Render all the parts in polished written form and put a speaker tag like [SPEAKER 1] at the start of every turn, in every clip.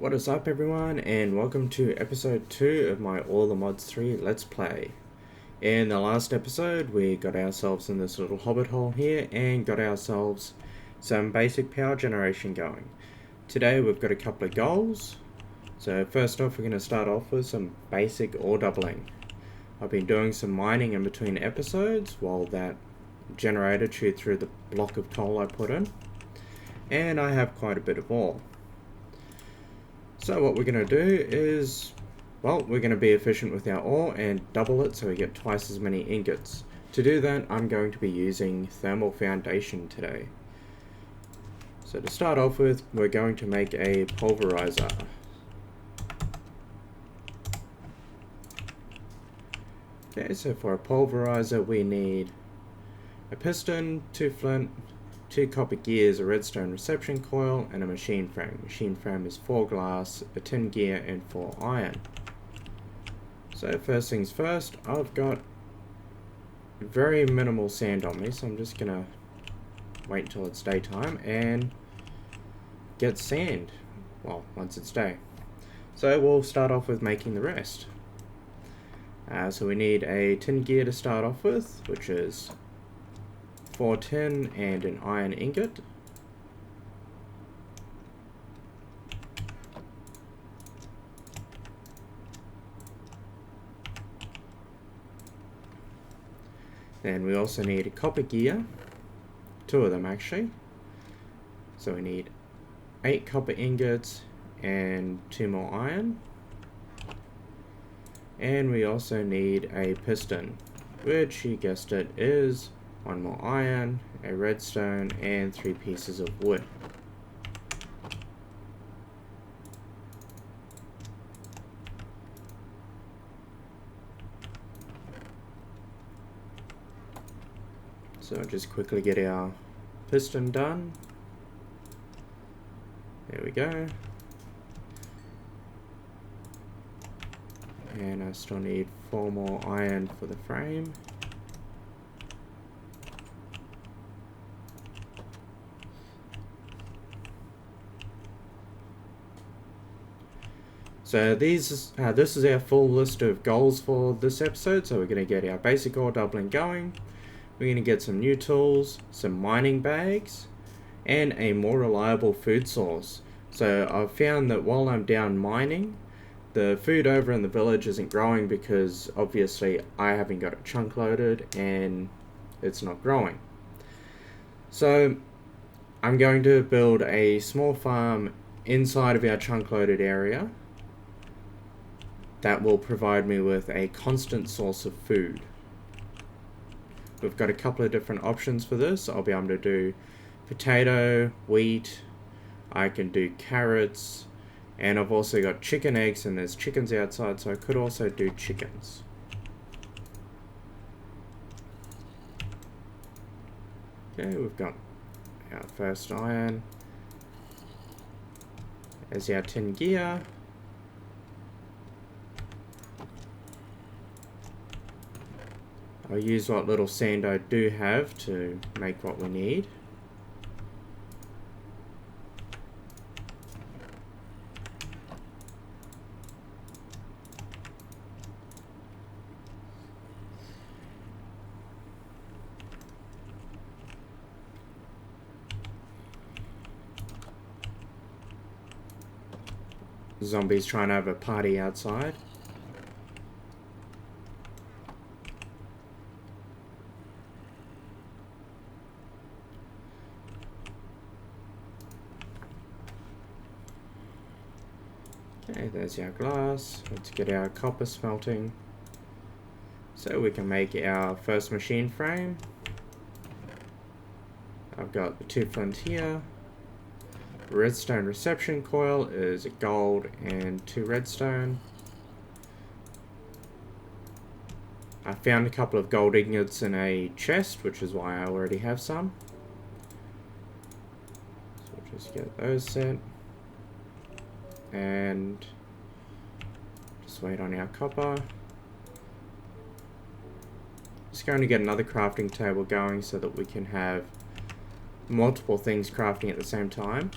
[SPEAKER 1] What is up everyone, and welcome to episode 2 of my All the Mods 3 Let's Play. In the last episode we got ourselves in this little hobbit hole here and got ourselves some basic power generation going. Today we've got a couple of goals. So first off, we're going to start off with some basic ore doubling. I've been doing some mining in between episodes while that generator chewed through the block of coal I put in, and I have quite a bit of ore. So what we're going to do is, well, we're going to be efficient with our ore and double it so we get twice as many ingots. To do that, I'm going to be using thermal foundation today. So to start off with, we're going to make a pulverizer. Okay, so for a pulverizer we need a piston, 2 flint, 2 copper gears, a redstone reception coil, and a machine frame. Machine frame is 4 glass, a tin gear, and 4 iron. So first things first, I've got very minimal sand on me, so I'm just gonna wait until it's daytime and get sand, well, once it's day. So we'll start off with making the rest. So we need a tin gear to start off with, which is 4 tin and an iron ingot. Then we also need a copper gear, 2 of them actually. So we need 8 copper ingots and 2 more iron. And we also need a piston, which, you guessed it, is 1 more iron, a redstone, and 3 pieces of wood. So I'll just quickly get our piston done. There we go. And I still need 4 more iron for the frame. So this is our full list of goals for this episode. So we're going to get our basic ore doubling going. We're going to get some new tools, some mining bags, and a more reliable food source. So I've found that while I'm down mining, the food over in the village isn't growing because obviously I haven't got it chunk loaded and it's not growing. So I'm going to build a small farm inside of our chunk loaded area that will provide me with a constant source of food. We've got a couple of different options for this. I'll be able to do potato, wheat, I can do carrots, and I've also got chicken eggs, and there's chickens outside, so I could also do chickens. Okay, we've got our first iron. There's our tin gear. I'll use what little sand I do have to make what we need. Zombies trying to have a party outside. Okay, there's our glass. Let's get our copper smelting so we can make our first machine frame. I've got the 2 flint here. Redstone reception coil is gold and 2 redstone. I found a couple of gold ingots in a chest, which is why I already have some. So we'll just get those set. And just wait on our copper. Just going to get another crafting table going so that we can have multiple things crafting at the same time.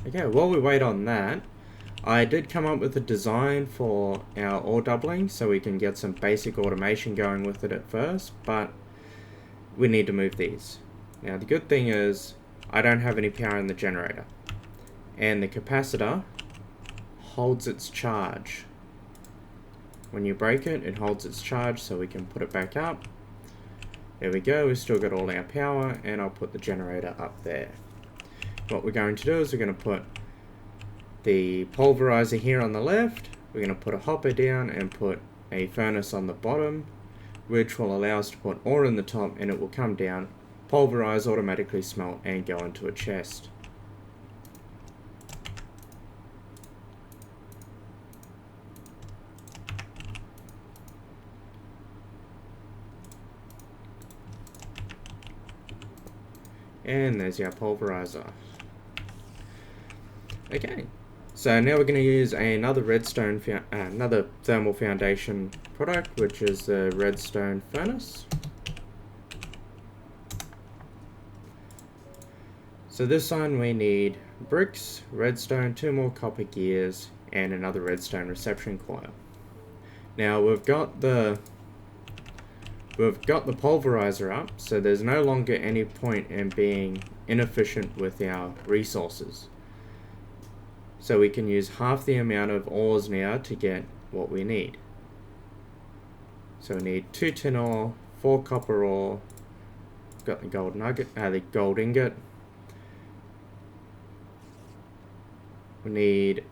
[SPEAKER 1] Okay, while we wait on that, I did come up with a design for our ore doubling so we can get some basic automation going with it at first, but we need to move these. Now the good thing is I don't have any power in the generator, and the capacitor holds its charge. When you break it, it holds its charge, so we can put it back up. There we go, we've still got all our power, and I'll put the generator up there. What we're going to do is we're going to put the pulverizer here on the left, we're going to put a hopper down and put a furnace on the bottom, which will allow us to put ore in the top, and it will come down, pulverize, automatically smelt, and go into a chest. And there's our pulverizer. Okay, so now we're going to use another another thermal foundation product, which is the redstone furnace. So this one we need bricks, redstone, 2 more copper gears, and another redstone reception coil. Now we've got the pulverizer up, so there's no longer any point in being inefficient with our resources. So we can use half the amount of ores now to get what we need. So we need 2 tin ore, 4 copper ore, got the gold nugget, the gold ingot. We need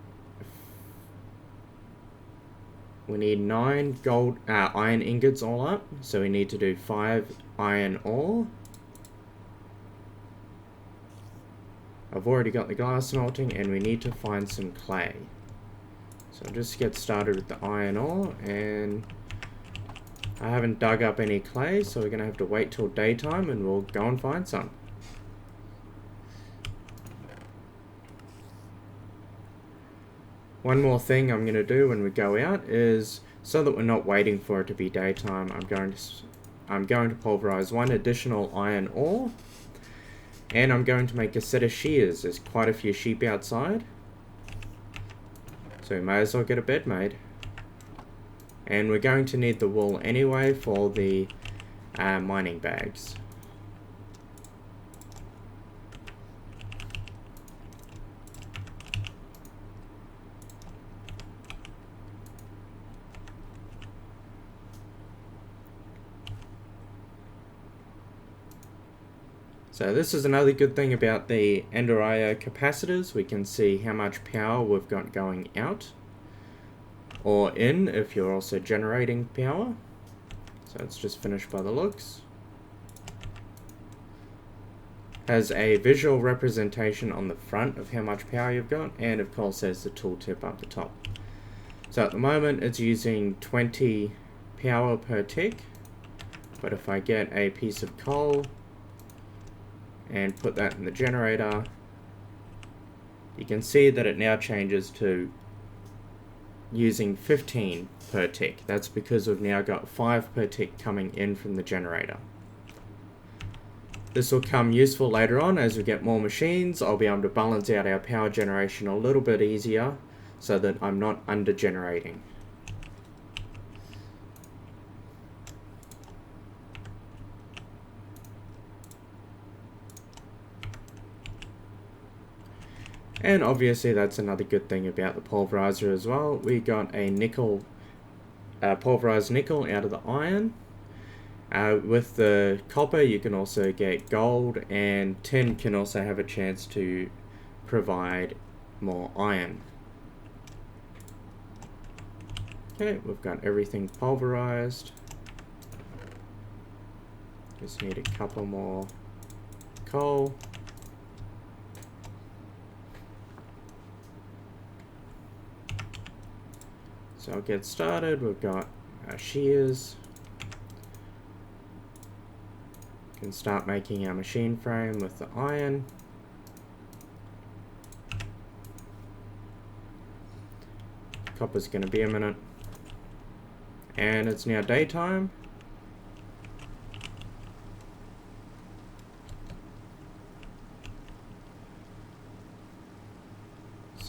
[SPEAKER 1] 9 gold iron ingots all up, so we need to do 5 iron ore. I've already got the glass smelting, and we need to find some clay. So I'll just get started with the iron ore, and I haven't dug up any clay, so we're going to have to wait till daytime and we'll go and find some. One more thing I'm going to do when we go out is, so that we're not waiting for it to be daytime, I'm going to pulverize 1 additional iron ore, and I'm going to make a set of shears. There's quite a few sheep outside, so we may as well get a bed made. And we're going to need the wool anyway for the mining bags. So this is another good thing about the Ender IO capacitors. We can see how much power we've got going out, or in if you're also generating power. So it's just finished by the looks. Has a visual representation on the front of how much power you've got, and of course there's the tooltip up the top. So at the moment it's using 20 power per tick, but if I get a piece of coal and put that in the generator, you can see that it now changes to using 15 per tick. That's because we've now got 5 per tick coming in from the generator. This will come useful later on as we get more machines. I'll be able to balance out our power generation a little bit easier so that I'm not under generating. And obviously that's another good thing about the pulverizer as well. We got a pulverized nickel out of the iron. With the copper you can also get gold, and tin can also have a chance to provide more iron. Okay, we've got everything pulverized. Just need a couple more coal. So I'll get started. We've got our shears. Can start making our machine frame with the iron. Copper's going to be a minute. And it's now daytime.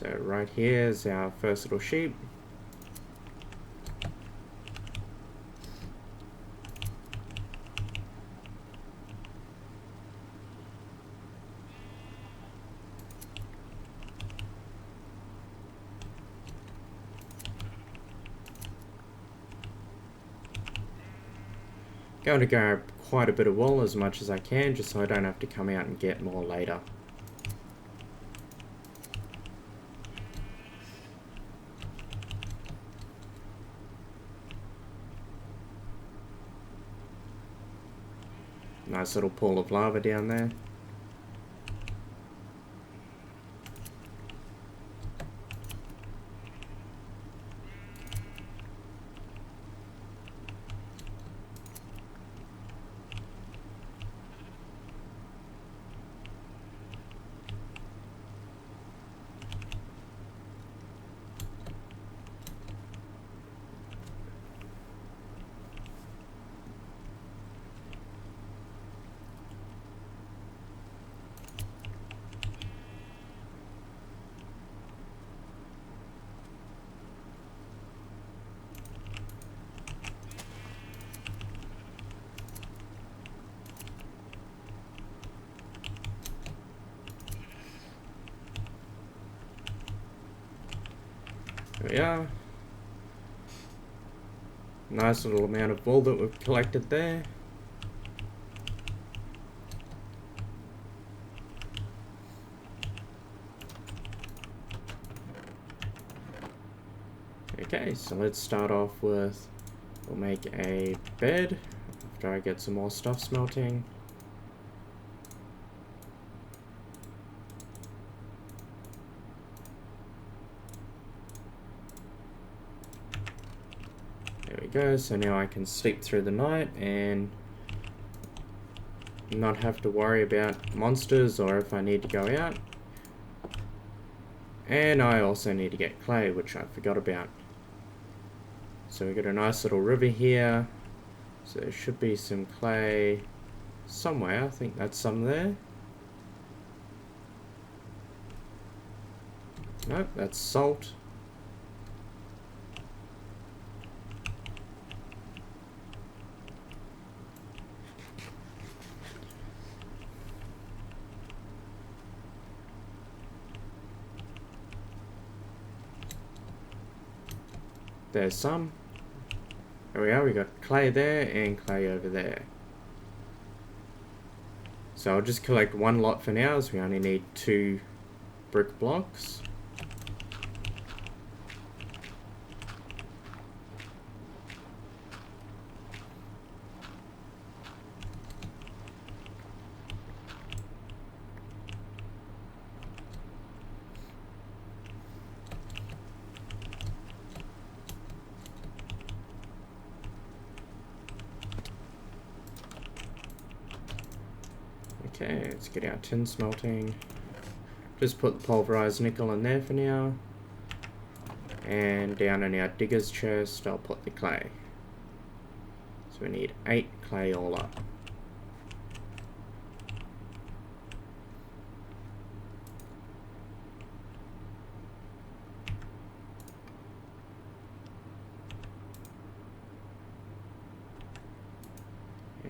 [SPEAKER 1] So right here is our first little sheep. Going to grab quite a bit of wool, as much as I can, just so I don't have to come out and get more later. Nice little pool of lava down there. There we are. Nice little amount of wool that we've collected there. Okay, so let's start off with, we'll make a bed after I get some more stuff smelting. There we go, so now I can sleep through the night and not have to worry about monsters or if I need to go out. And I also need to get clay, which I forgot about. So we got a nice little river here. So there should be some clay somewhere. I think that's some there. Nope, that's salt. There's some. There we are, we got clay there and clay over there. So I'll just collect one lot for now, as we only need 2 brick blocks. Okay, let's get our tin smelting. Just put the pulverized nickel in there for now. And down in our digger's chest, I'll put the clay. So we need 8 clay all up.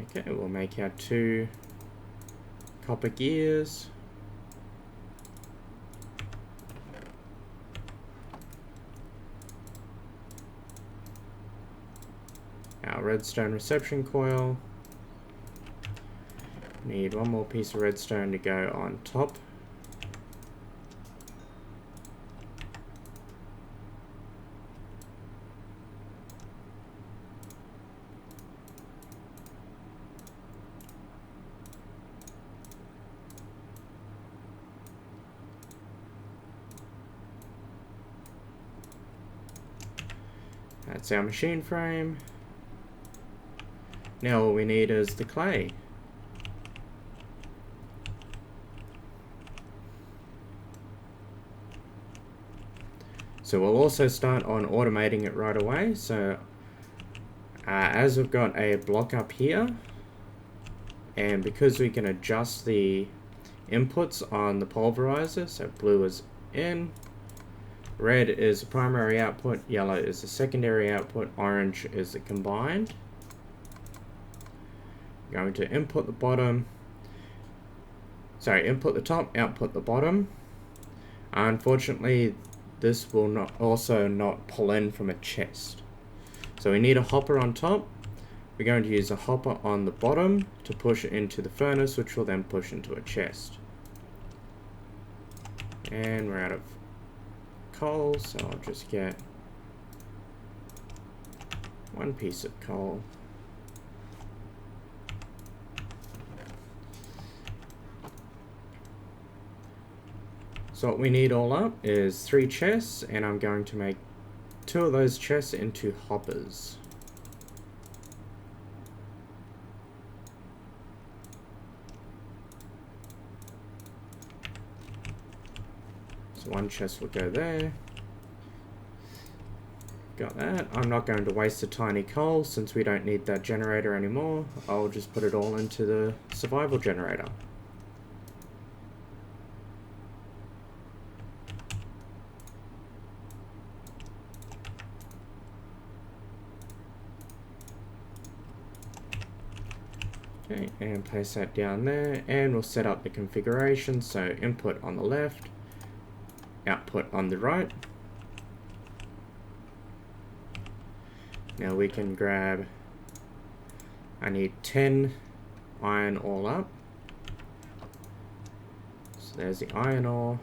[SPEAKER 1] Okay, we'll make our 2 copper gears. Our redstone reception coil. Need 1 more piece of redstone to go on top. That's our machine frame. Now all we need is the clay. So we'll also start on automating it right away. So as we've got a block up here, and because we can adjust the inputs on the pulverizer, so blue is in, Red is the primary output, yellow is the secondary output, orange is the combined. Going to input the top, output the bottom. Unfortunately, this will not pull in from a chest. So we need a hopper on top. We're going to use a hopper on the bottom to push it into the furnace, which will then push into a chest. And we're out of coal, so I'll just get one piece of coal. So what we need all up is 3 chests, and I'm going to make 2 of those chests into hoppers. So 1 chest will go there. Got that. I'm not going to waste the tiny coal since we don't need that generator anymore. I'll just put it all into the survival generator. Okay, and place that down there, and we'll set up the configuration, so input on the left, output on the right. Now we can grab, I need 10 iron all up. So there's the iron ore.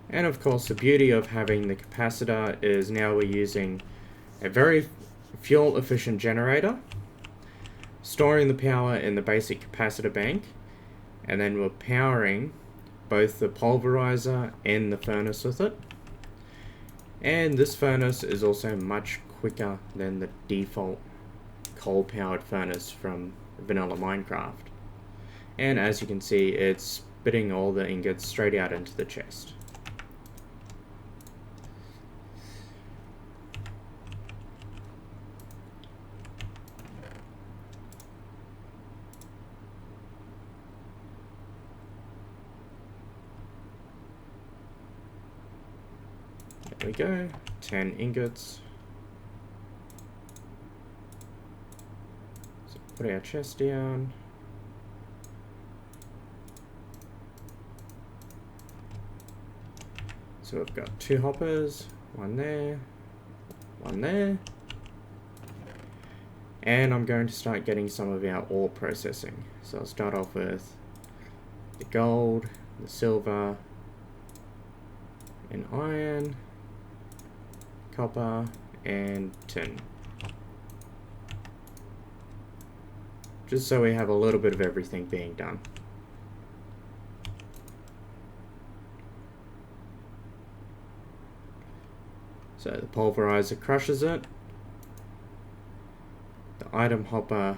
[SPEAKER 1] And of course, the beauty of having the capacitor is now we're using a very fuel efficient generator, storing the power in the basic capacitor bank, and then we're powering both the pulverizer and the furnace with it. And this furnace is also much quicker than the default coal powered furnace from vanilla Minecraft. And as you can see, it's spitting all the ingots straight out into the chest. There we go, 10 ingots. So put our chest down. So we've got 2 hoppers, 1 there, 1 there. And I'm going to start getting some of our ore processing. So I'll start off with the gold, the silver, and iron, copper, and tin. Just so we have a little bit of everything being done. So the pulverizer crushes it. The item hopper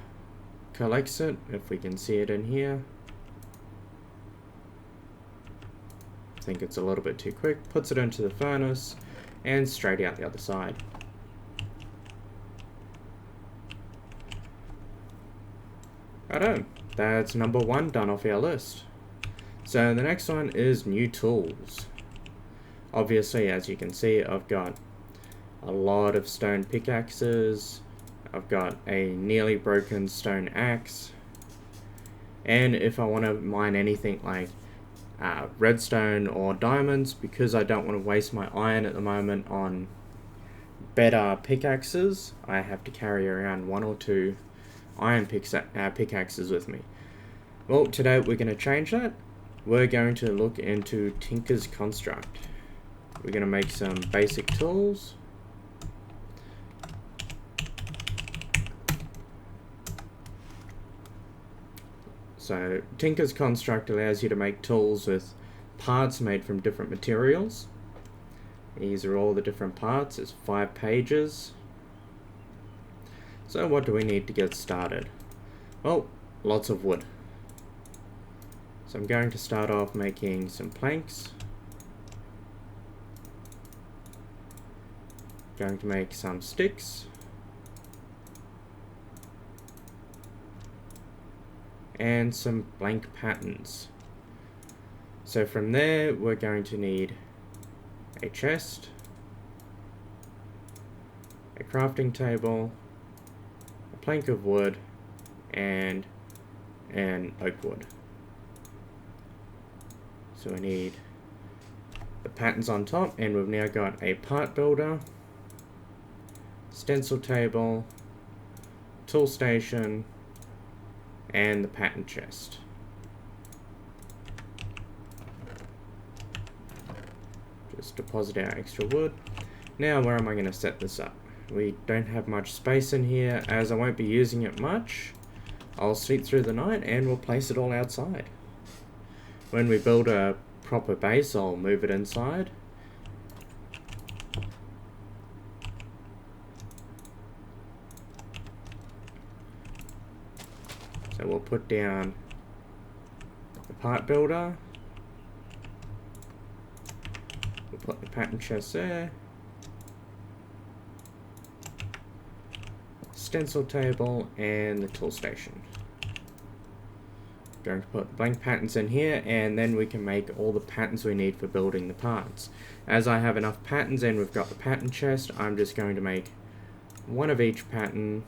[SPEAKER 1] collects it, if we can see it in here. I think it's a little bit too quick. Puts it into the furnace and straight out the other side. Righto, that's number 1 done off our list. So the next one is new tools. Obviously, as you can see, I've got a lot of stone pickaxes. I've got a nearly broken stone axe. And if I want to mine anything like redstone or diamonds, because I don't want to waste my iron at the moment on better pickaxes, I have to carry around 1 or 2 iron pickaxes with me. Well, today we're going to change that. We're going to look into Tinker's Construct. We're going to make some basic tools. So Tinker's Construct allows you to make tools with parts made from different materials. These are all the different parts. It's 5 pages. So what do we need to get started? Well, lots of wood. So I'm going to start off making some planks. Going to make some sticks. and some blank patterns. So from there, we're going to need a chest, a crafting table, a plank of wood, and an oak wood. So we need the patterns on top, and we've now got a part builder, stencil table, tool station, and the pattern chest. Just deposit our extra wood. Now where am I going to set this up? We don't have much space in here, as I won't be using it much. I'll sleep through the night and we'll place it all outside. When we build a proper base, I'll move it inside. So we'll put down the part builder. We'll put the pattern chest there. Stencil table and the tool station. Going to put blank patterns in here, and then we can make all the patterns we need for building the parts. As I have enough patterns and we've got the pattern chest, I'm just going to make one of each pattern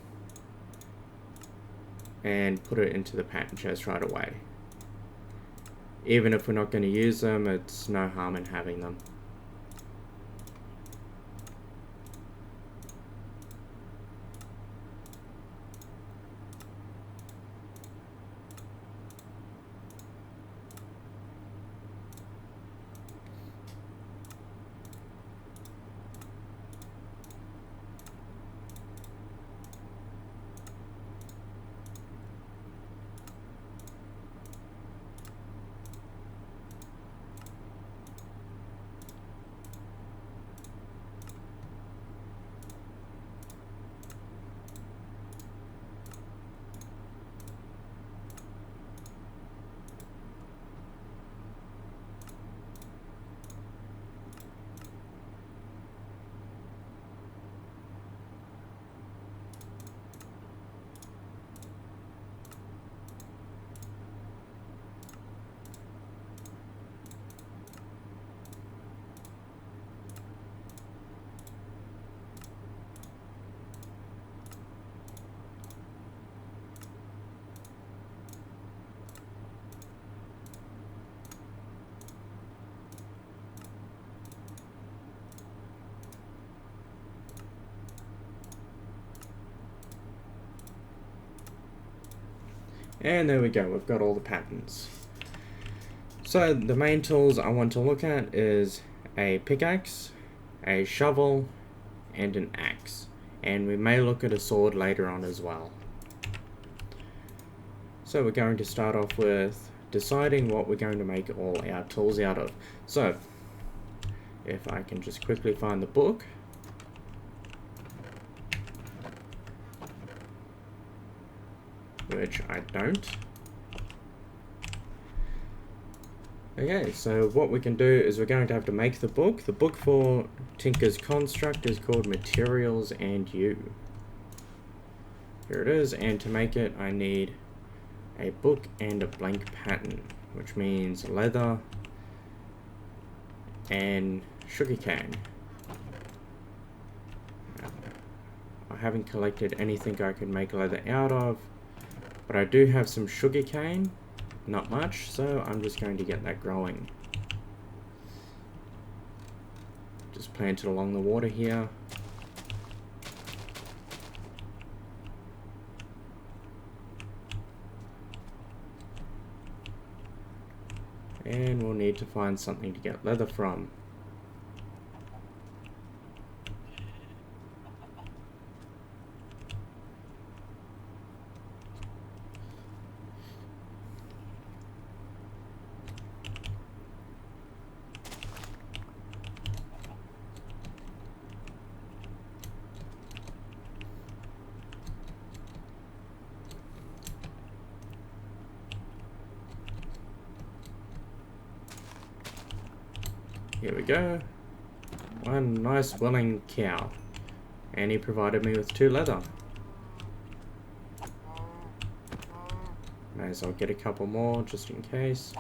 [SPEAKER 1] and put it into the pattern chest right away. Even if we're not going to use them, it's no harm in having them. And there we go, we've got all the patterns. So the main tools I want to look at is a pickaxe, a shovel, and an axe. And we may look at a sword later on as well. So we're going to start off with deciding what we're going to make all our tools out of. So if I can just quickly find the book. Which I don't. Okay, so what we can do is we're going to have to make the book. The book for Tinker's Construct is called Materials and You. Here it is, and to make it I need a book and a blank pattern, which means leather and sugarcane. I haven't collected anything I could make leather out of, but I do have some sugarcane, not much, so I'm just going to get that growing. Just plant it along the water here. And we'll need to find something to get leather from. Here we go. One nice willing cow. And he provided me with 2 leather. May as well get a couple more just in case.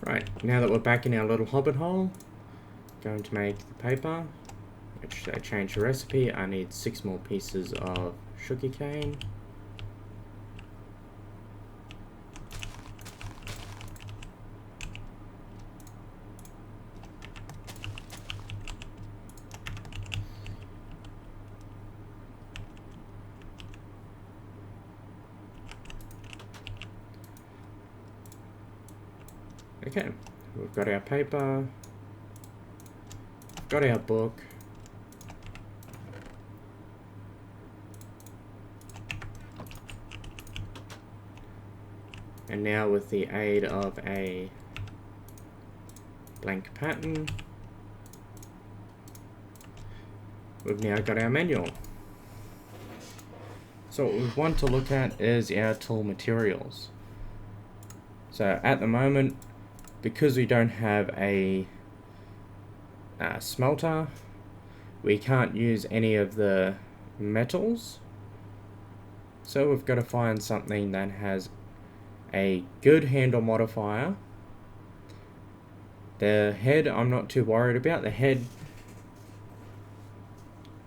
[SPEAKER 1] Right, now that we're back in our little hobbit hole, going to make the paper, which I changed the recipe. I need 6 more pieces of sugarcane. Okay, we've got our paper, got our book, and now with the aid of a blank pattern, we've now got our manual. So what we want to look at is our tool materials. So at the moment, because we don't have a smelter, we can't use any of the metals. So we've got to find something that has a good handle modifier. The head I'm not too worried about. The head,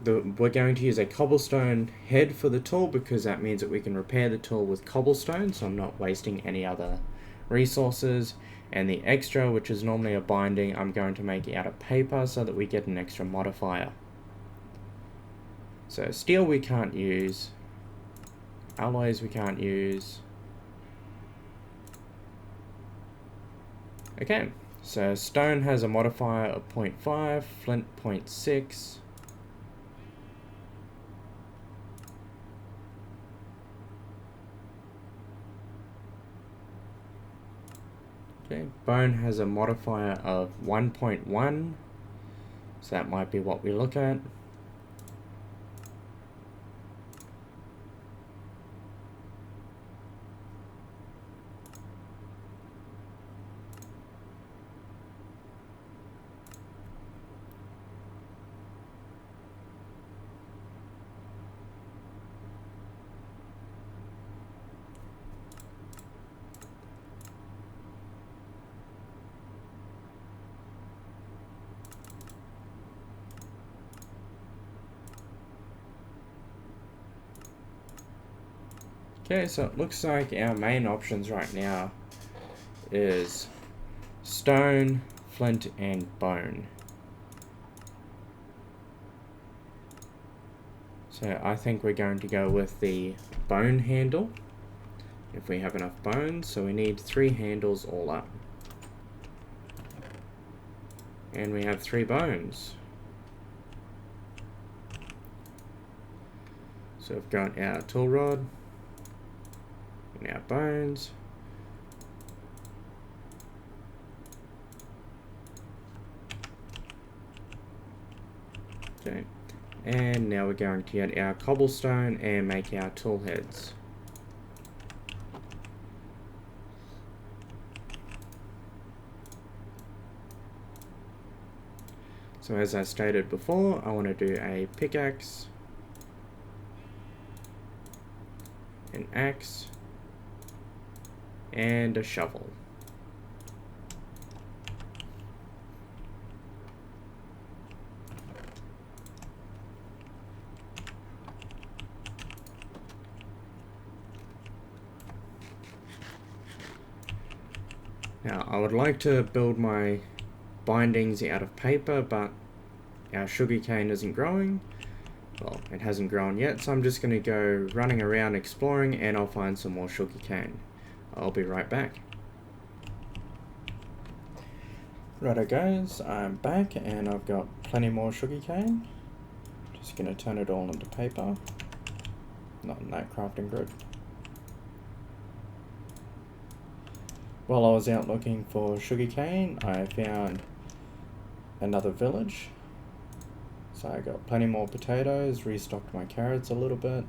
[SPEAKER 1] we're going to use a cobblestone head for the tool because that means that we can repair the tool with cobblestone, so I'm not wasting any other resources. And the extra, which is normally a binding, I'm going to make it out of paper so that we get an extra modifier. So steel we can't use, alloys we can't use. Okay, so stone has a modifier of 0.5, flint 0.6. Okay, bone has a modifier of 1.1, so that might be what we look at. Okay, so it looks like our main options right now is stone, flint, and bone. So I think we're going to go with the bone handle, if we have enough bones. So we need 3 handles all up. And we have 3 bones. So we've got our tool rod, and our bones. Okay, and now we're going to get our cobblestone and make our tool heads. So as I stated before, I want to do a pickaxe, an axe, and a shovel. Now, I would like to build my bindings out of paper, but our sugarcane isn't growing. Well, it hasn't grown yet, so I'm just going to go running around exploring and I'll find some more sugarcane. I'll be right back. Righto guys, I'm back and I've got plenty more sugarcane. Just going to turn it all into paper. Not in that crafting grid. While I was out looking for sugarcane, I found another village. So I got plenty more potatoes, restocked my carrots a little bit.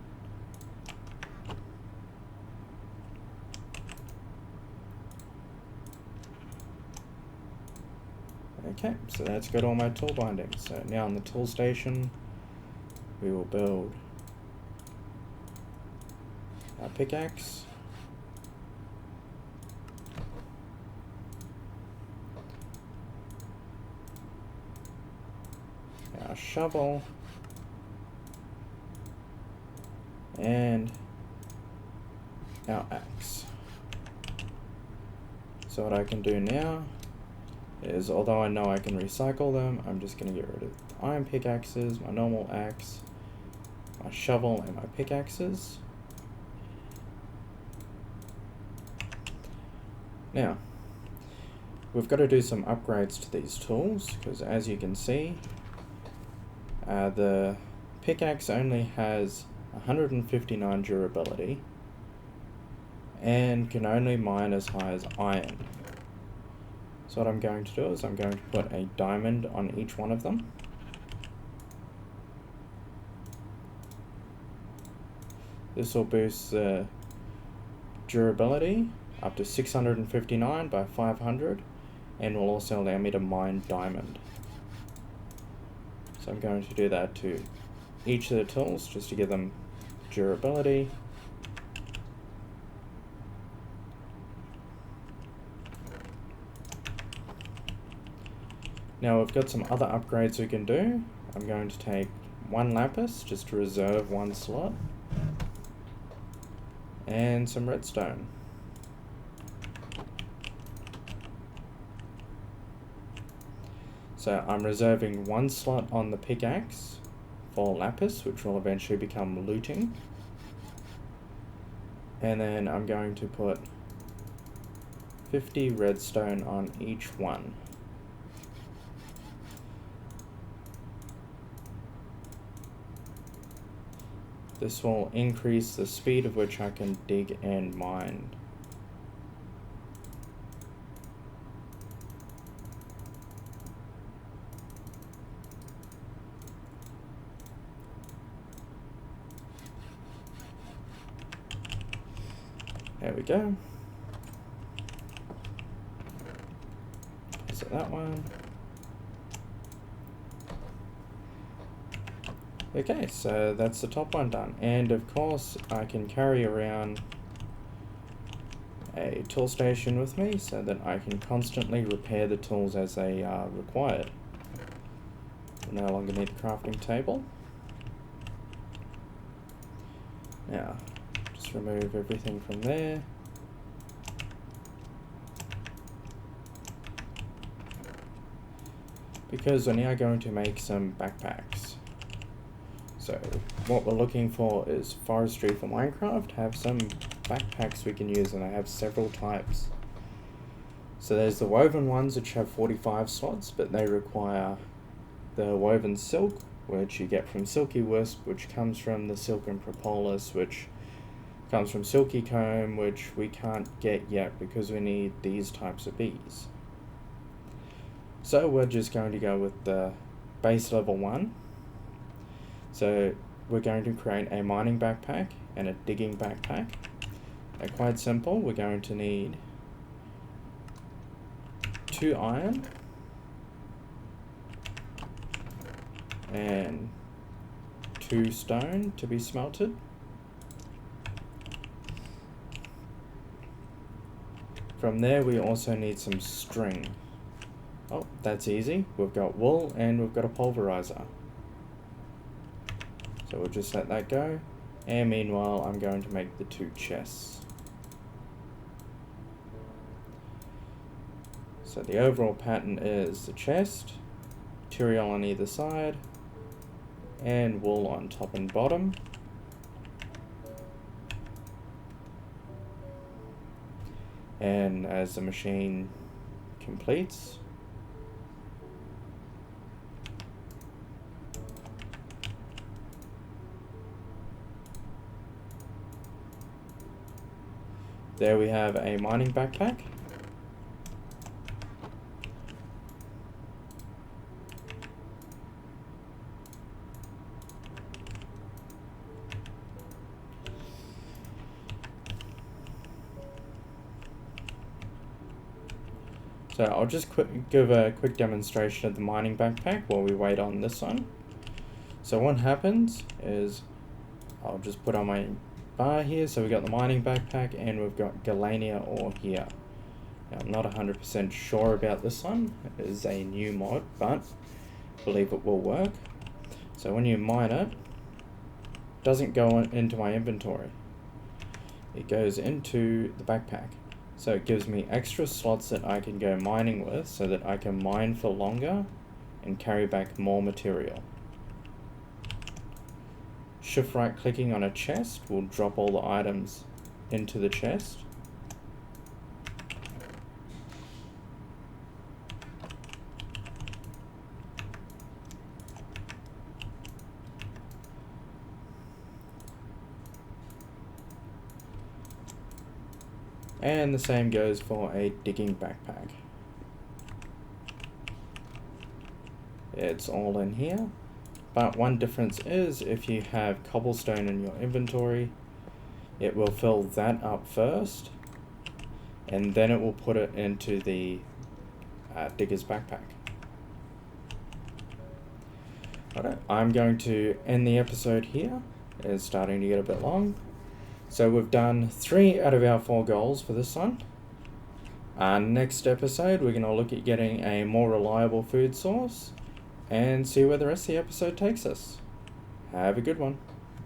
[SPEAKER 1] Okay, so that's got all my tool bindings. So now on the tool station, we will build our pickaxe. Our shovel. And our axe. So what I can do now is, although I know I can recycle them, I'm just going to get rid of the iron pickaxes, my normal axe, my shovel, and my pickaxes. Now, we've got to do some upgrades to these tools, because as you can see, the pickaxe only has 159 durability and can only mine as high as iron. So what I'm going to do is I'm going to put a diamond on each one of them. This will boost the durability up to 659 by 500 and will also allow me to mine diamond. So I'm going to do that to each of the tools just to give them durability. Now we've got some other upgrades we can do. I'm going to take one lapis just to reserve one slot and some redstone. So I'm reserving one slot on the pickaxe for lapis, which will eventually become looting. And then I'm going to put 50 redstone on each one. This will increase the speed of which I can dig and mine. There we go. So that one. Okay, so that's the top one done. And of course, I can carry around a tool station with me so that I can constantly repair the tools as they are required. We no longer need a crafting table. Now, just remove everything from there. Because we're now going to make some backpacks. So what we're looking for is forestry for Minecraft. Have some backpacks we can use, and I have several types. So there's the woven ones which have 45 slots, but they require the woven silk, which you get from Silky Wisp, which comes from the Silken Propolis, which comes from Silky Comb, which we can't get yet because we need these types of bees. So we're just going to go with the base level 1. So we're going to create a mining backpack and a digging backpack. They're quite simple. We're going to need 2 iron and 2 stone to be smelted. From there we also need some string. Oh, that's easy. We've got wool and we've got a pulverizer. So we'll just let that go. And meanwhile, I'm going to make the 2 chests. So the overall pattern is the chest, material on either side, and wool on top and bottom. And as the machine completes, there we have a mining backpack. So I'll just give a quick demonstration of the mining backpack while we wait on this one. So what happens is I'll just put on my bar here. So we've got the mining backpack and we've got Galania ore here. Now I'm not 100% sure about this one. It is a new mod, but I believe it will work. So when you mine it, doesn't go into my inventory. It goes into the backpack. So it gives me extra slots that I can go mining with so that I can mine for longer and carry back more material. Shift right clicking on a chest will drop all the items into the chest. And the same goes for a digging backpack. It's all in here, but one difference is if you have cobblestone in your inventory, it will fill that up first, and then it will put it into the digger's backpack. Alright, I'm going to end the episode here. It's starting to get a bit long. So we've done 3 out of our 4 goals for this one. Next episode, we're going to look at getting a more reliable food source and see where the rest of the episode takes us. Have a good one.